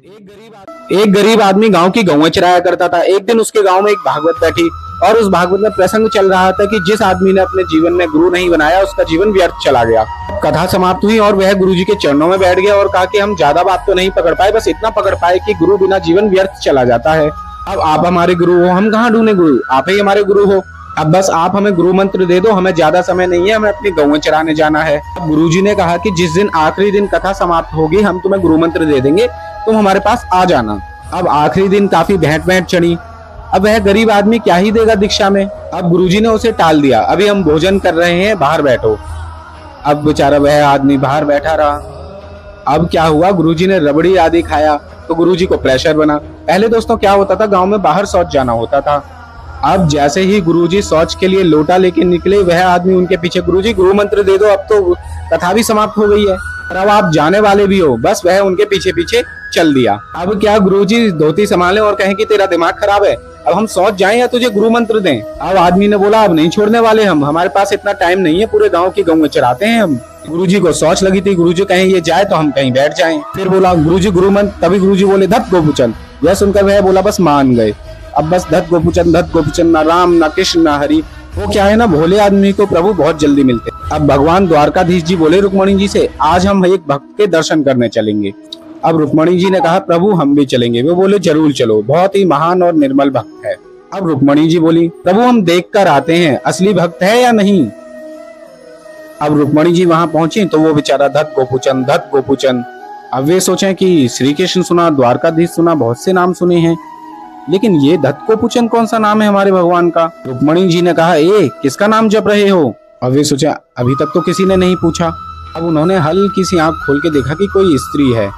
एक गरीब आदमी गांव की गौएं चराया करता था। एक दिन उसके गांव में एक भागवत बैठी और उस भागवत में प्रसंग चल रहा था कि जिस आदमी ने अपने जीवन में गुरु नहीं बनाया उसका जीवन व्यर्थ चला गया। कथा समाप्त हुई और वह गुरुजी के चरणों में बैठ गया और कहा कि हम ज्यादा बात तो नहीं पकड़ पाए, बस इतना पकड़ पाए कि गुरु बिना जीवन व्यर्थ चला जाता है। अब आप हमारे गुरु हो, हम कहाँ ढूंढे गुरु, आप ही हमारे गुरु हो। अब बस आप हमें गुरु मंत्र दे दो, हमें ज्यादा समय नहीं है, हमें अपनी गौएं चराने जाना है। अब गुरुजी ने कहा कि जिस दिन आखिरी दिन कथा समाप्त होगी हम तुम्हें गुरु मंत्र दे देंगे, तुम हमारे पास आ जाना। अब आखिरी दिन काफी भेंट भेंट चढ़ी। अब वह गरीब आदमी क्या ही देगा दीक्षा में। अब गुरुजी ने उसे टाल दिया, अभी हम भोजन कर रहे हैं, बाहर बैठो। अब बेचारा वह आदमी बाहर बैठा रहा। अब क्या हुआ, गुरुजी ने रबड़ी आदि खाया तो गुरुजी को प्रेशर बना। पहले दोस्तों क्या होता था, गांव में बाहर शौच जाना होता था। अब जैसे ही गुरुजी शौच के लिए लोटा लेके निकले, वह आदमी उनके पीछे, गुरुजी गुरु मंत्र दे दो, अब तो कथा भी समाप्त हो गई है और अब आप जाने वाले भी हो। बस वह उनके पीछे पीछे चल दिया। अब क्या गुरुजी धोती संभाले और कहें कि तेरा दिमाग खराब है, अब हम शौच जाएं या तुझे गुरु मंत्र दें। अब आदमी ने बोला अब नहीं छोड़ने वाले हम, हमारे पास इतना टाइम नहीं है, पूरे गांव की गौएं चराते हैं हम। गुरुजी को शौच लगी थी, गुरुजी कहें ये जाए तो हम कहीं बैठ जाएं। फिर बोला गुरुजी गुरु मंत्र, तभी गुरुजी बोले धत गोपूचंद। यह सुनकर वह बोला बस मान गए। अब बस धत गोपूचंद, ना राम ना कृष्ण ना हरि। वो क्या है ना, भोले आदमी को प्रभु बहुत जल्दी मिलते। अब भगवान द्वारकाधीश जी बोले रुक्मणी जी से आज हम एक भक्त के दर्शन करने चलेंगे। अब रुक्मणी जी ने कहा प्रभु हम भी चलेंगे। वो बोले जरूर चलो, बहुत ही महान और निर्मल भक्त है। अब रुक्मणी जी बोली प्रभु हम देख कर आते हैं असली भक्त है या नहीं। अब रुक्मणी जी वहां पहुंची तो वो बेचारा धत गोपूचंद। अब वे सोचे कि श्री कृष्ण सुना, द्वारकाधीश सुना, बहुत से नाम सुने हैं, लेकिन ये धत गोपूचंद कौन सा नाम है हमारे भगवान का। रुक्मणी जी ने कहा ए किसका नाम जप रहे हो। अब वे सोचा अभी तक तो किसी ने नहीं पूछा। अब उन्होंने हल्की सी आंख खोल के देखा कि कोई स्त्री है,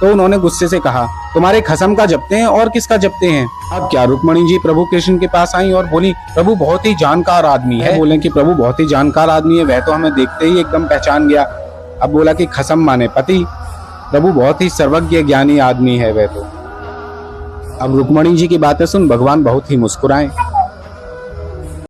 तो उन्होंने गुस्से से कहा तुम्हारे खसम का जपते हैं और किसका जपते हैं। अब क्या, रुक्मणी जी प्रभु कृष्ण के पास आई और बोली प्रभु बहुत ही जानकार आदमी है। बोले कि प्रभु बहुत ही जानकार आदमी है, वह तो हमें देखते ही एकदम पहचान गया। अब बोला कि खसम माने पति, प्रभु बहुत ही सर्वज्ञ ज्ञानी आदमी है वह तो। अब रुक्मणी जी की बातें सुन भगवान बहुत ही मुस्कुराए।